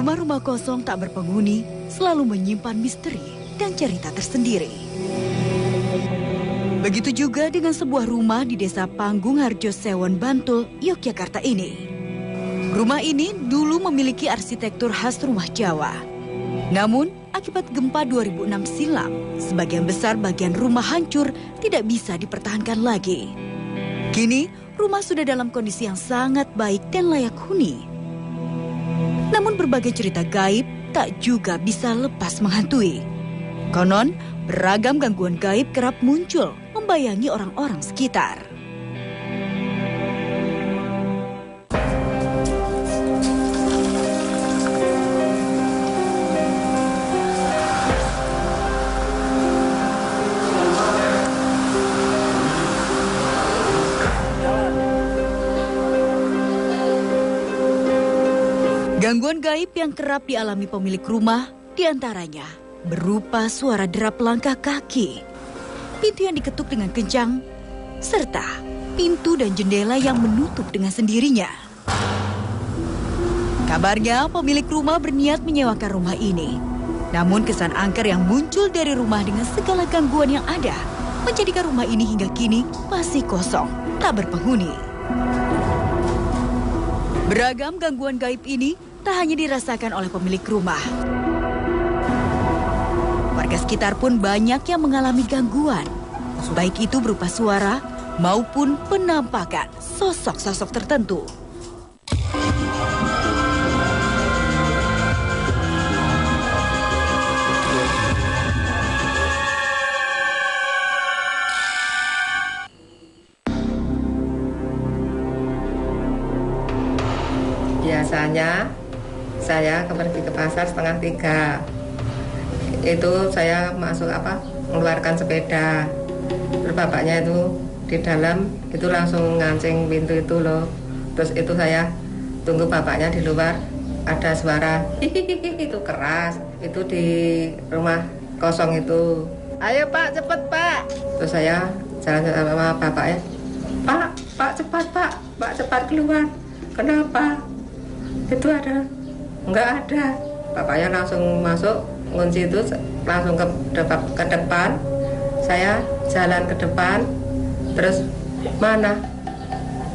Rumah-rumah kosong tak berpenghuni selalu menyimpan misteri dan cerita tersendiri. Begitu juga dengan sebuah rumah di Desa Panggung Harjo Sewon, Bantul, Yogyakarta ini. Rumah ini dulu memiliki arsitektur khas rumah Jawa. Namun, akibat gempa 2006 silam, sebagian besar bagian rumah hancur tidak bisa dipertahankan lagi. Kini, rumah sudah dalam kondisi yang sangat baik dan layak huni. Namun berbagai cerita gaib tak juga bisa lepas menghantui. Konon, beragam gangguan gaib kerap muncul membayangi orang-orang sekitar. Gangguan gaib yang kerap dialami pemilik rumah diantaranya berupa suara derap langkah kaki, pintu yang diketuk dengan kencang, serta pintu dan jendela yang menutup dengan sendirinya. Kabarnya pemilik rumah berniat menyewakan rumah ini. Namun kesan angker yang muncul dari rumah dengan segala gangguan yang ada menjadikan rumah ini hingga kini masih kosong, tak berpenghuni. Beragam gangguan gaib ini tak hanya dirasakan oleh pemilik rumah. Warga sekitar pun banyak yang mengalami gangguan, baik itu berupa suara maupun penampakan sosok-sosok tertentu. Biasanya saya pergi ke pasar 2:30. Itu saya mengeluarkan sepeda. Terus bapaknya itu di dalam itu langsung ngancing pintu itu loh. Terus itu saya tunggu bapaknya di luar, ada suara hihihi itu keras. Itu di rumah kosong itu. Ayo Pak, cepet Pak. Terus saya jalan sama bapaknya. Pak cepat Pak cepat keluar. Kenapa? Itu ada. Enggak ada. Bapaknya langsung masuk, kunci itu langsung ke depan. Saya jalan ke depan. Terus mana?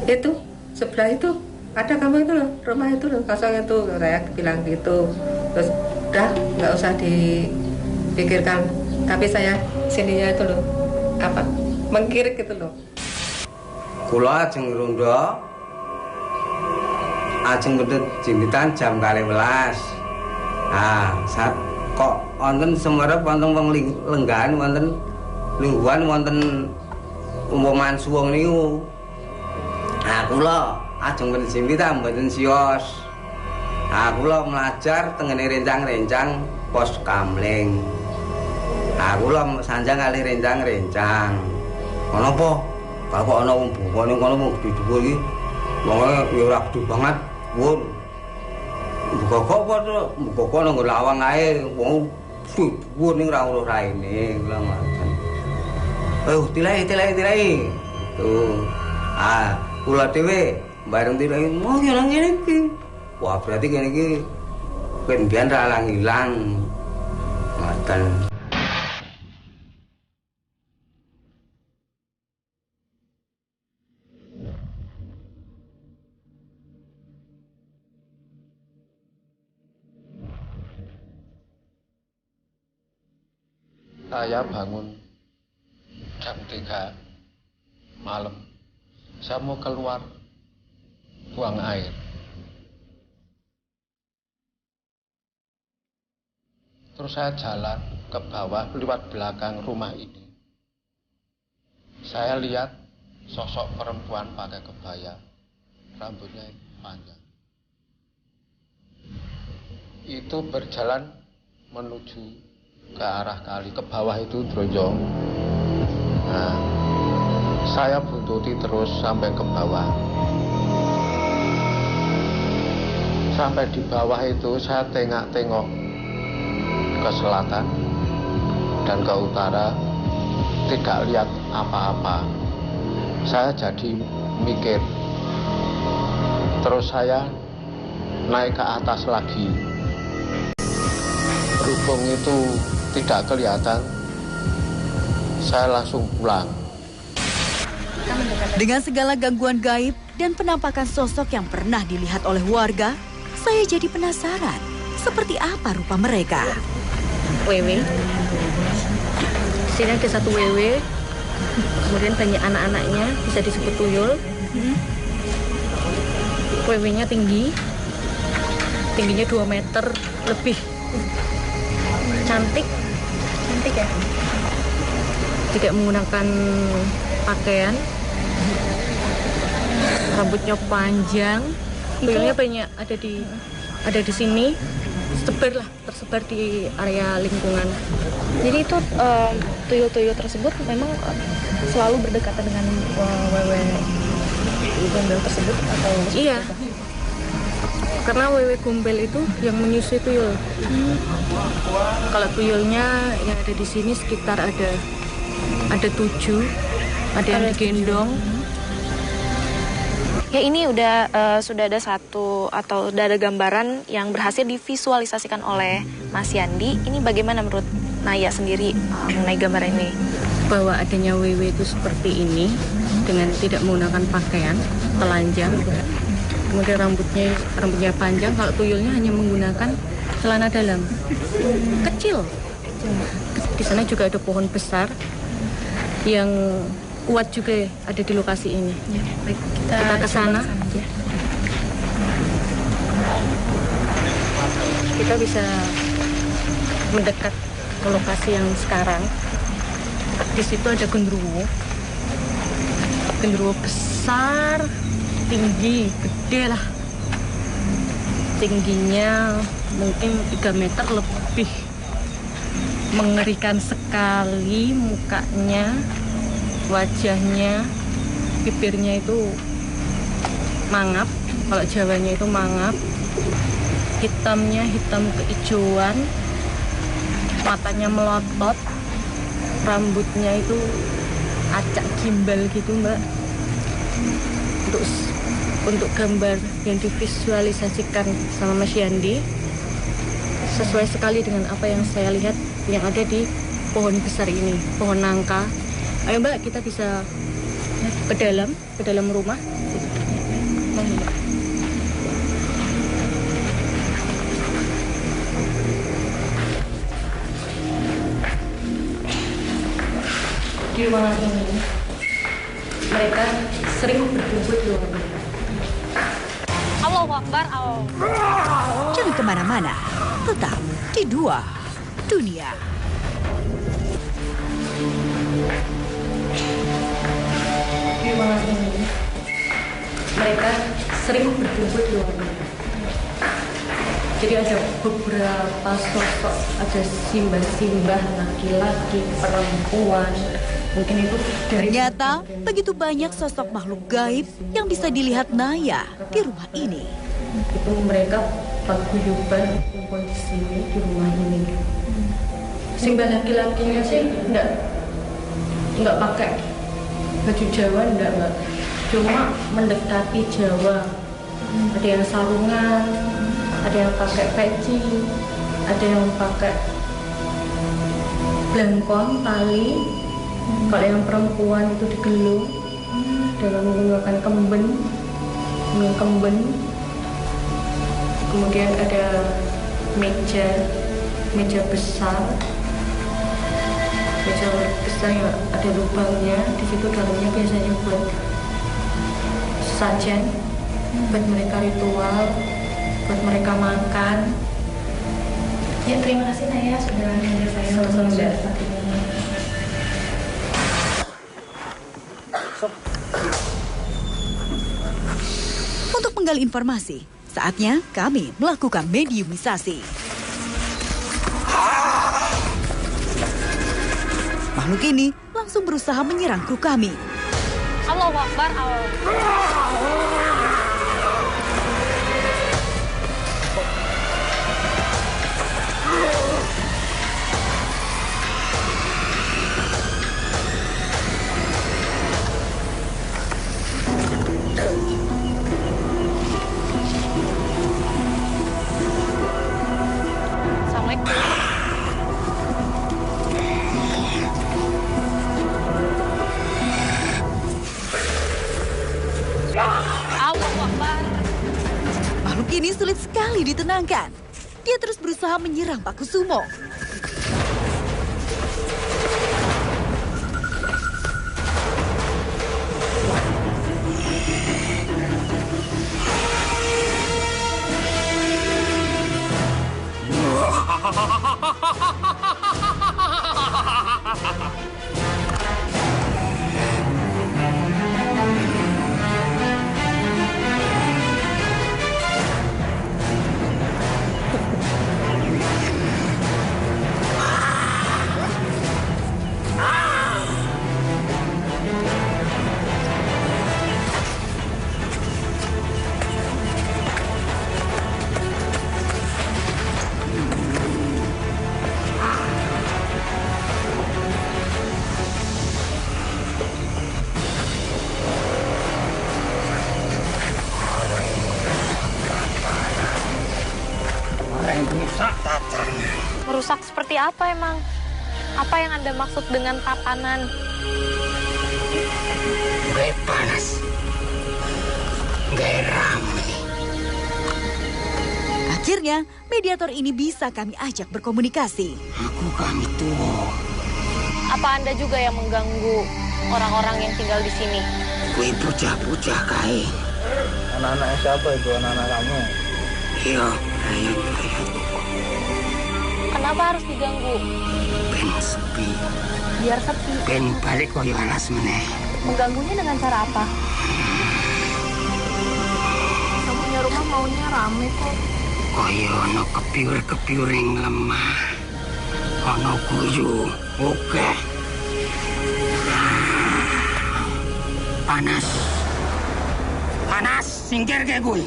Itu sebelah itu ada kamu itu loh, rumah itu loh, kosong itu. Saya bilang gitu. Terus udah nggak usah dipikirkan. Tapi saya sininya itu loh, mengkirik gitu loh. Kula ajeng rondo, ajeng medhot jimpitan jam 12. Nah, saat kok wonten semerep wonten wong lenggahan wonten lungguhan wonten umuman suwung niku. Nah, kula ajeng medhot jimpitan mboten sios. Nah, kula melajar tengene rencang-rencang pos kamling. Nah, kula sanjang kali rencang-rencang. Ono apa? Kalau ana wong buka ning kono wong gedhe-gedhe iki. Wonge ya ora gedhe banget. Wong buka kok nang lawang ae wong dhuwur ning ra ono raine kula ngoten. Tilai. Tuh. Ah, kula dhewe bareng tilai mau ya nang ngene iki. Wah, berarti kene iki pendian ra ilang. Ngoten. Saya bangun jam 3 malam. Saya mau keluar buang air. Terus saya jalan ke bawah lewat belakang rumah ini. Saya lihat sosok perempuan pakai kebaya, rambutnya panjang. Itu berjalan menuju ke arah kali, ke bawah itu Drojong. Nah, saya buntuti terus sampai ke bawah. Sampai di bawah itu saya tengok-tengok ke selatan dan ke utara, tidak lihat apa-apa. Saya jadi mikir. Terus saya naik ke atas lagi. Berhubung itu tidak kelihatan, saya langsung pulang. Dengan segala gangguan gaib dan penampakan sosok yang pernah dilihat oleh warga, saya jadi penasaran seperti apa rupa mereka. Wewe. Sini ada satu wewe. Kemudian banyak anak-anaknya, bisa disebut tuyul. Wewenya tinggi. Tingginya 2 meter lebih. Cantik. Cantik ya. Tidak menggunakan pakaian. Rambutnya panjang. Tuyulnya banyak ada di sini. Tersebar di area lingkungan. Jadi itu tuyul-tuyul tersebut memang selalu berdekatan dengan wewe gombel tersebut atau? Iya. Karena wewe gombel itu yang menyusui tuyul. Kalau tuyulnya yang ada di sini sekitar ada 7, ada yang digendong. Ya ini sudah ada satu atau sudah ada gambaran yang berhasil divisualisasikan oleh Mas Yandi. Ini bagaimana menurut Naya sendiri mengenai gambaran ini? Bahwa adanya wewe itu seperti ini dengan tidak menggunakan pakaian, telanjang. Kemudian rambutnya panjang. Kalau tuyulnya hanya menggunakan celana dalam kecil. Di sana juga ada pohon besar yang kuat juga ada di lokasi ini. Ya, baik, kita ke sana. Kita bisa mendekat ke lokasi yang sekarang. Di situ ada genderuwo. Genderuwo besar, tinggi, gede lah. Tingginya mungkin 3 meter lebih. Mengerikan sekali mukanya. Wajahnya, bibirnya itu mangap, kalau Jawanya itu mangap, hitamnya hitam kehijauan, matanya melotot, rambutnya itu acak gimbal gitu Mbak. Untuk gambar yang divisualisasikan sama Mas Yandi, sesuai sekali dengan apa yang saya lihat yang ada di pohon besar ini, pohon nangka. Ayo Mbak, kita bisa ke dalam rumah. Di ruangan ini, mereka sering berkumpul di ruangan ini. Allahu Akbar, Allah. Jangan kemana-mana, tetap di Dua Dunia. Di ruangan ini, mereka sering berkumpul di ruangan ini. Jadi ada beberapa sosok, ada simbah-simbah laki-laki, perempuan. Mungkin itu Ternyata begitu banyak sosok makhluk gaib yang bisa dilihat Naya di rumah ini. itu mereka paguyuban kumpul di sini di rumah ini. Simbah laki-lakinya sih enggak pakai baju Jawa, enggak. Cuma mendekati Jawa. Ada yang sarungan, ada yang pakai peci, ada yang pakai blangkon, tali. Kalau yang perempuan itu digelung dengan menggunakan kemben. Kemudian ada meja besar yang ada lubangnya. Di situ dalamnya biasanya buat sajen, buat mereka ritual, buat mereka makan. Ya, terima kasih Naya sudah mengajak saya. Sama-sama. Untuk menggali informasi, saatnya kami melakukan mediumisasi. Makhluk ini langsung berusaha menyerang kru kami. Allahu Akbar, Allah. Assalamualaikum. sulit sekali ditenangkan. Dia terus berusaha menyerang Pak Kusumo. Merusak seperti apa emang? Apa yang Anda maksud dengan tatanan? Gak panas. Gak ramai. Akhirnya, mediator ini bisa kami ajak berkomunikasi. Aku kan itu. Apa Anda juga yang mengganggu orang-orang yang tinggal di sini? Kui bocah-bocah kae. Anak-anaknya siapa itu? Anak-anak kamu? Iya, ayat-ayat. Kenapa harus diganggu? Ben sepi. Biar sepi. Ben balik koyo alas meneh. Mengganggunya dengan cara apa? Kamu punya rumah maunya rame kok. Koyo ono kepiur-kepiur yang lemah. Ono guyu, oke. Panas. Panas, singkir ke gue.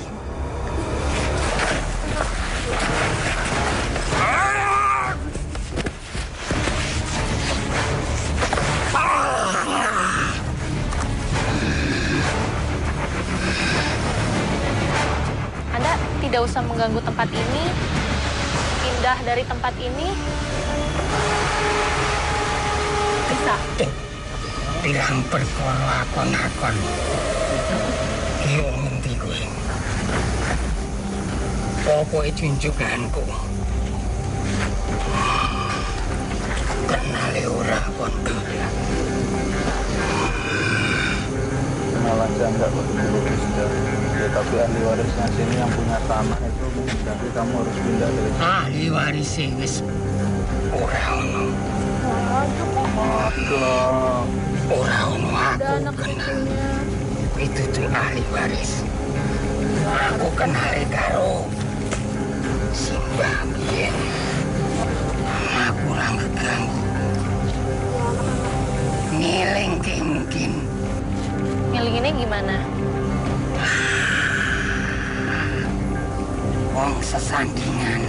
Anda tidak usah mengganggu tempat ini. Pindah dari tempat ini. Bisa. Pirang perkara akon-akon. Iyo ngendi kowe? Pokoke junjukanku. Kenale ora kondo. Kenal aja enggak betul sudah. Ya, tapi ahli warisnya sini yang punya tanah itu jadi kamu harus pindah dari sini. Ahli waris wis ora ono. Aduh. Ora ono aku kenal. Itu tuh ahli waris. Aku kenal karo Simbah biyen. Aku ora ngeganggu. Ngeling ke mungkin. Ngelinginnya gimana? Wong sesandingan.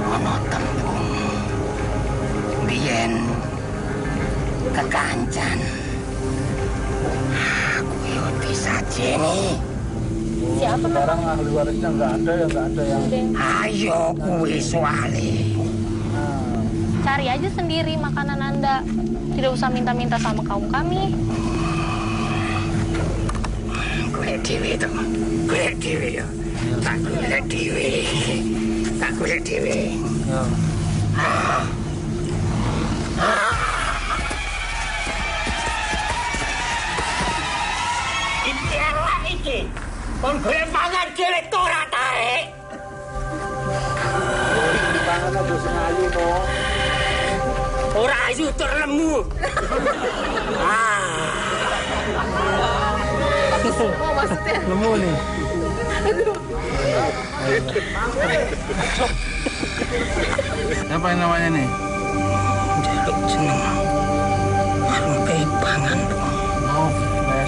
Ono tembung. Biyen kekancan. Aku yo disajeni. Siapa Sekarang ahli warisnya nggak ada yang Ayo kuwi soale. Cari aja sendiri makanan Anda. Tidak usah minta-minta sama kaum kami. Golek dhewe to. Golek dhewe yo. Tak golek dhewe. Tak golek dhewe. Iki ala iki. Kon golek mangan dhewe to ora tarik. tangan aja sing ayu to. Ora ayu tur lemu. Oh, maksudnya? Lemu nih. Siapa yang namanya nih? Jaluk jeneng. Aku keipangan dong. Oh,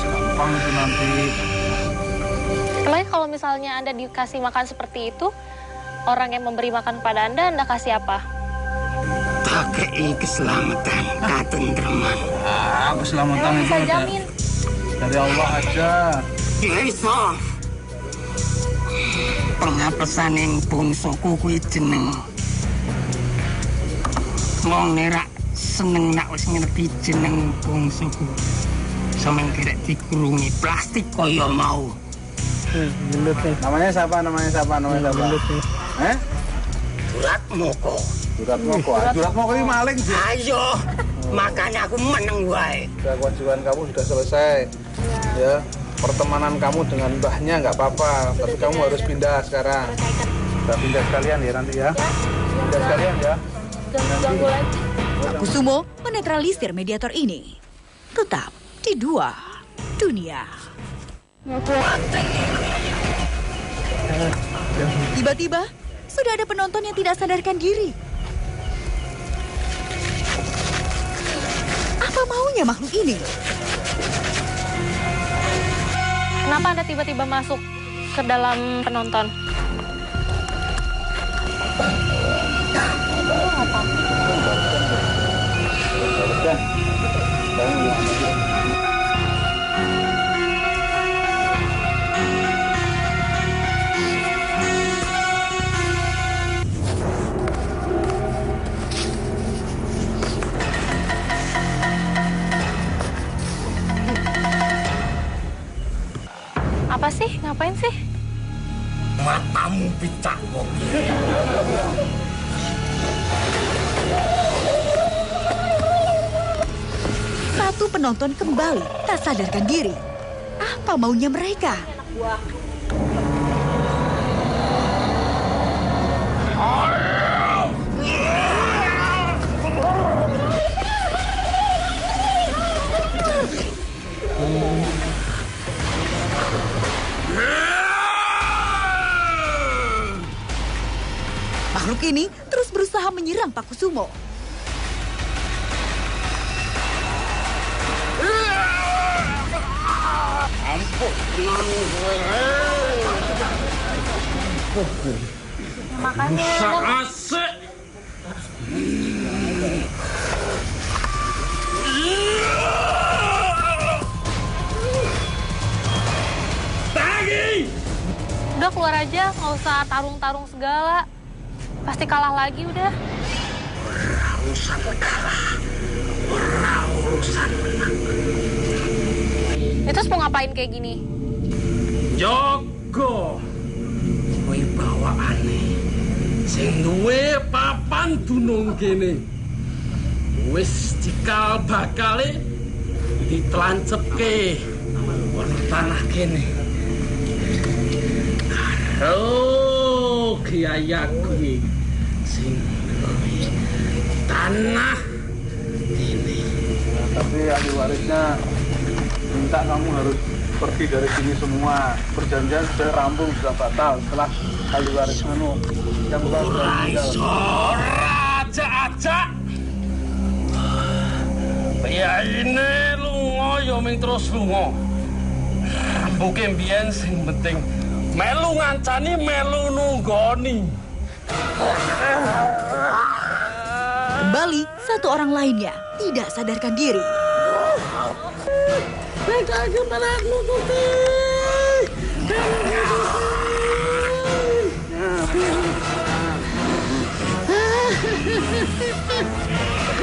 gampang itu nanti. Emangnya kalau misalnya Anda dikasih makan seperti itu, orang yang memberi makan pada Anda kasih apa? Tak kei keselamatan, katentreman. Keselamatan Emang itu bisa ada jamin? dari Allah aja. Ya iso. Pengapesan yang bongsoku kuwi jeneng. Wong nerak seneng nak wis ngerti jeneng bongsoku. Sameng kerek dikurungi plastik kaya mau. Gelut nih. Namanya siapa? Gelut nih. Durat Moko. Durat Moko ini maling sih. Ayo, makanya aku menang wae. Kewajiban kamu sudah selesai. Ya, pertemanan kamu dengan mbahnya nggak apa-apa, tapi kamu harus pindah sekarang. Kita pindah sekalian ya nanti ya. Pindah sekalian ya. Ganggu lagi. Pak Kusumo menetralisir mediator ini. Tetap di dua dunia. Tiba-tiba, sudah ada penonton yang tidak sadarkan diri. Apa maunya makhluk ini? Kenapa Anda tiba-tiba masuk ke dalam penonton? Apa sih? Ngapain sih? Matamu picak kok. Satu penonton kembali tak sadarkan diri. Apa maunya mereka? Makhluk ini terus berusaha menyerang Pak Kusumo. Makanya Asik. udah keluar aja, nggak usah tarung-tarung segala. Pasti kalah lagi udah. Urusan kalah, urusan menang. Terus mau ngapain kayak gini? Jogo wibawaane sing duwe papan dunung kene wis cikal bakale ditlancepke ana tanah kene karo kiyayaku sing duwe tanah kene. Tapi ahli warisnya minta kamu harus pergi dari sini semua. Perjanjian sudah rampung, sudah batal setelah ahli waris yang meninggal. Raja aja. Ya ini lunga ya ming terus lunga. Mbuke mbiyen sing penting melu ngancani melu nunggoni. Kembali satu orang lainnya tidak sadarkan diri.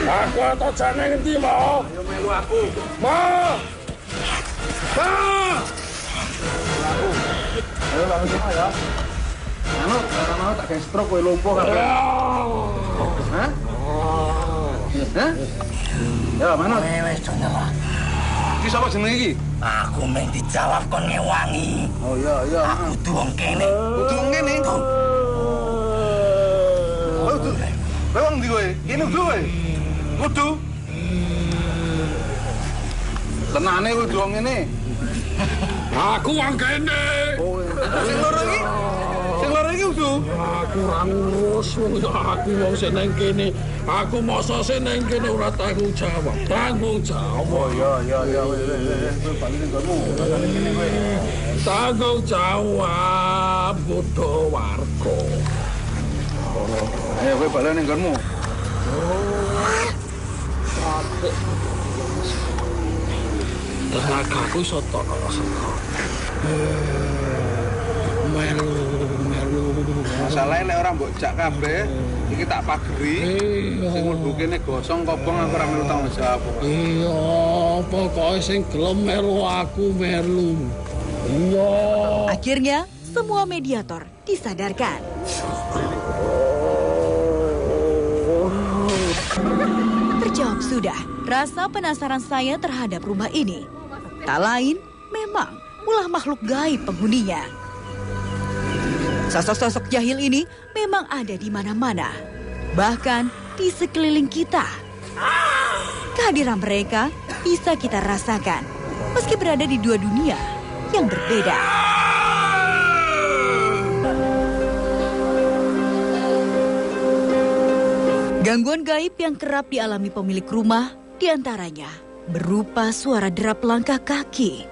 Aku atau jane ngendi mau? Ayo melu aku. Mau. Ayo bangun semua ya. Kalau mau tak kayak stroke kowe lumpuh kabeh. Hah? Hah? Ya, mana? Wes nyala. Iki sapa jenenge iki? Aku mung dijawab kon ngewangi. Oh iya, iya. Kudu wong kene. Kudu wong kene. Oh, kudu. Kowe ndi kowe? Kene kudu kowe. Kudu. Tenane kudu wong ngene. Aku wong kene. Oh, sing loro iki? Sing loro iki kudu. Aku ora ngurus wong aku wong sing nang kene. Aku masa sing nang kene ora tanggung jawab. Tanggung jawab. Oh iya, iya, iya. Kowe bali ning kono. Kene kowe. Tanggung jawab butuh warga. Ayo kowe bali ning kono. Tenagaku iso tok. Melu. Masalahe lek ora mbok jak kabeh, iki tak pageri. Sing mlebu kene gosong kobong aku ora melu tanggung jawab. Iya, pokoke sing gelem melu aku melu. Akhirnya, semua mediator disadarkan. Terjawab sudah rasa penasaran saya terhadap rumah ini. Tak lain, memang ulah makhluk gaib penghuninya. Sosok-sosok jahil ini memang ada di mana-mana, bahkan di sekeliling kita. Kehadiran mereka bisa kita rasakan meski berada di dua dunia yang berbeda. Gangguan gaib yang kerap dialami pemilik rumah diantaranya berupa suara derap langkah kaki,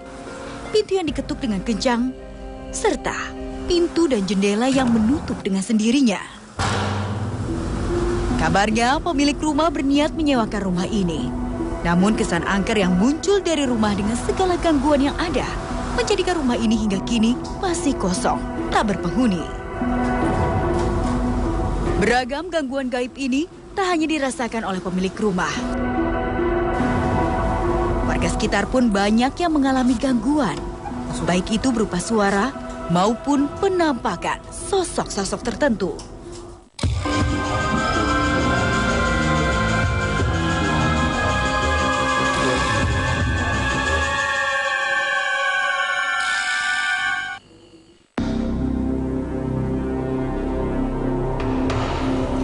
pintu yang diketuk dengan kencang, serta pintu dan jendela yang menutup dengan sendirinya. Kabarnya pemilik rumah berniat menyewakan rumah ini. Namun kesan angker yang muncul dari rumah dengan segala gangguan yang ada menjadikan rumah ini hingga kini masih kosong, tak berpenghuni. Beragam gangguan gaib ini tak hanya dirasakan oleh pemilik rumah. Warga sekitar pun banyak yang mengalami gangguan, baik itu berupa suara maupun penampakan sosok-sosok tertentu.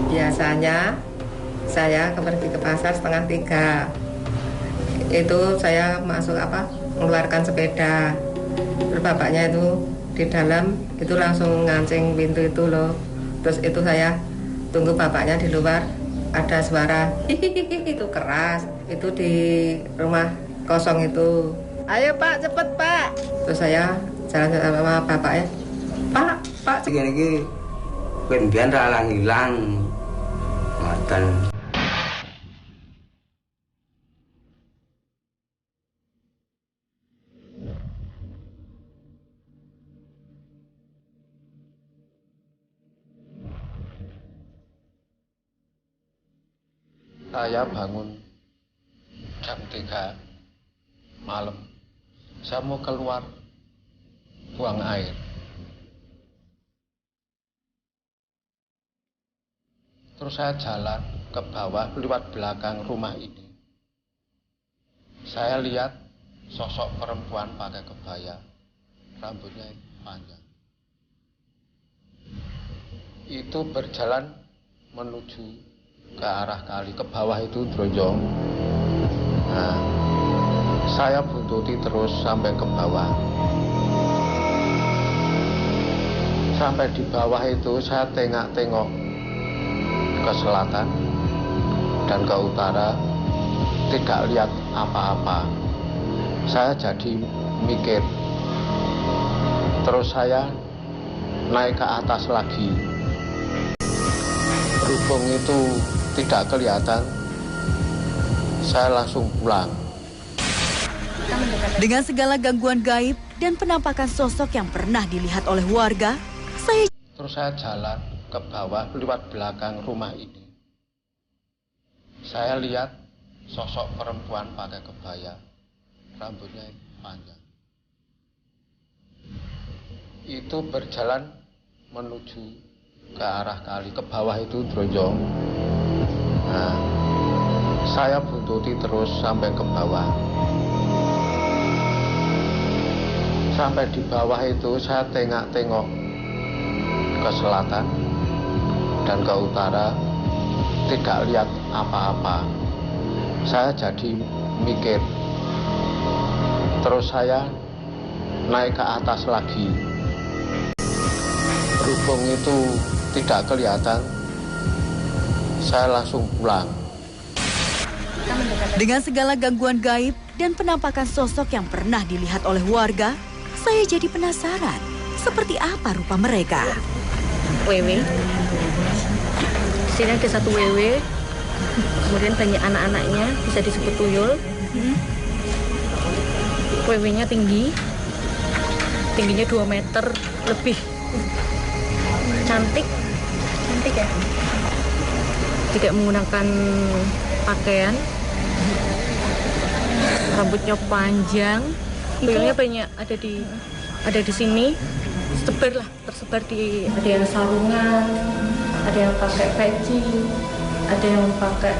Biasanya saya pergi ke pasar 2:30. Itu saya mengeluarkan sepeda. Terus bapaknya itu di dalam itu langsung ngancing pintu itu loh. Terus itu saya tunggu bapaknya di luar, ada suara hihihi itu keras. Itu di rumah kosong itu. Ayo Pak, cepet Pak. Terus saya jalan sama bapaknya. Pak. Gini kemudian ralang hilang. Makan. Saya bangun jam 3 malam. Saya mau keluar buang air. Terus saya jalan ke bawah lewat belakang rumah ini. Saya lihat sosok perempuan pakai kebaya, rambutnya panjang. Itu berjalan menuju ke arah kali, ke bawah itu Drojong. Nah, saya buntuti terus sampai ke bawah. Sampai di bawah itu saya tengok-tengok ke selatan dan ke utara, tidak lihat apa-apa. Saya jadi mikir. Terus saya naik ke atas lagi. Berhubung itu tidak kelihatan, saya langsung pulang. Dengan segala gangguan gaib dan penampakan sosok yang pernah dilihat oleh warga, Terus saya jalan ke bawah lewat belakang rumah ini. Saya lihat sosok perempuan pakai kebaya, rambutnya panjang. Itu berjalan menuju ke arah kali, ke bawah itu Drojong. Nah, saya buntuti terus sampai ke bawah. Sampai di bawah itu saya tengok-tengok ke selatan dan ke utara, tidak lihat apa-apa. Saya jadi mikir. Terus saya naik ke atas lagi. Berhubung itu tidak kelihatan, saya langsung pulang. Dengan segala gangguan gaib dan penampakan sosok yang pernah dilihat oleh warga, saya jadi penasaran seperti apa rupa mereka. Wewe. Sini ada satu wewe. Kemudian banyak anak-anaknya, bisa disebut tuyul. Wewenya tinggi. Tingginya 2 meter lebih. Cantik ya. Tidak menggunakan pakaian. Rambutnya panjang. Tuyulnya banyak ada di ada di sini, tersebar di, ada yang sarungan, ada yang pakai peci, ada yang pakai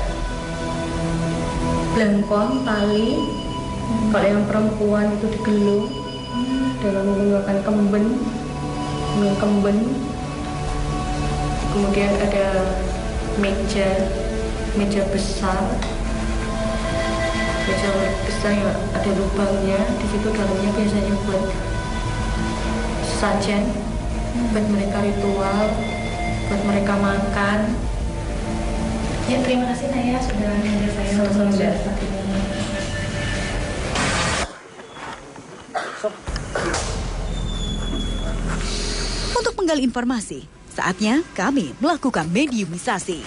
belangkon, tali. Kalau yang perempuan itu digelung dengan menggunakan kemben. Kemudian ada meja besar yang ada lubangnya. Di situ dalamnya biasanya buat sajen, buat mereka ritual, buat mereka makan. Ya, terima kasih Naya sudah menjadi saya saat ini. Untuk menggali informasi, saatnya kami melakukan mediumisasi.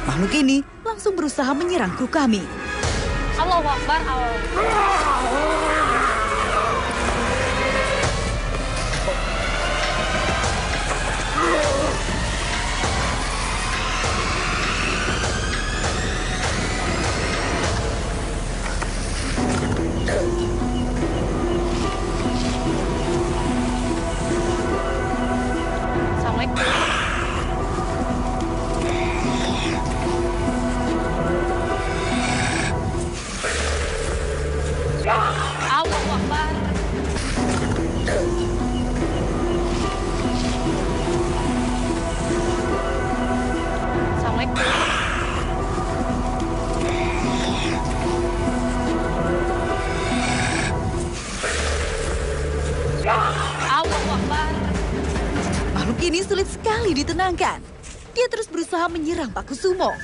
Makhluk ini langsung berusaha menyerang kru kami. Allahu Akbar, Makhluk ini sulit sekali ditenangkan. Dia terus berusaha menyerang Pak Kusumo.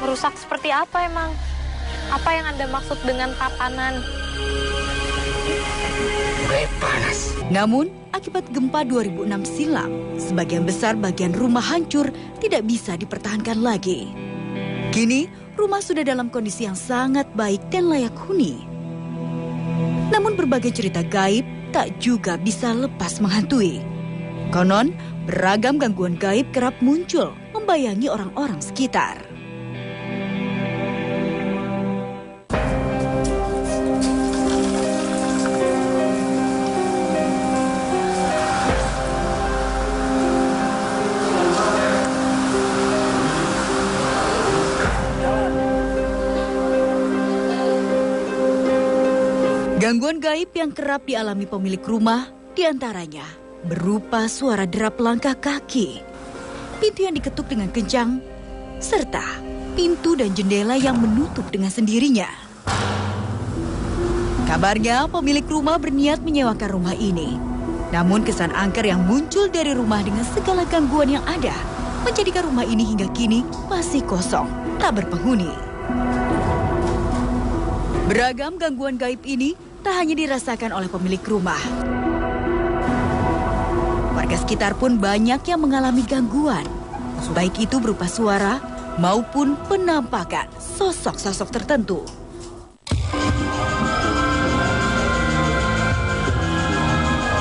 Merusak seperti apa emang? Apa yang Anda maksud dengan tatanan? Panas. Namun, akibat gempa 2006 silam, sebagian besar bagian rumah hancur tidak bisa dipertahankan lagi. Kini, rumah sudah dalam kondisi yang sangat baik dan layak huni. Namun berbagai cerita gaib tak juga bisa lepas menghantui. Konon, beragam gangguan gaib kerap muncul membayangi orang-orang sekitar. Gangguan gaib yang kerap dialami pemilik rumah diantaranya berupa suara derap langkah kaki, pintu yang diketuk dengan kencang, serta pintu dan jendela yang menutup dengan sendirinya. Kabarnya pemilik rumah berniat menyewakan rumah ini. Namun kesan angker yang muncul dari rumah dengan segala gangguan yang ada menjadikan rumah ini hingga kini masih kosong, tak berpenghuni. Beragam gangguan gaib ini tak hanya dirasakan oleh pemilik rumah. Warga sekitar pun banyak yang mengalami gangguan, baik itu berupa suara maupun penampakan sosok-sosok tertentu.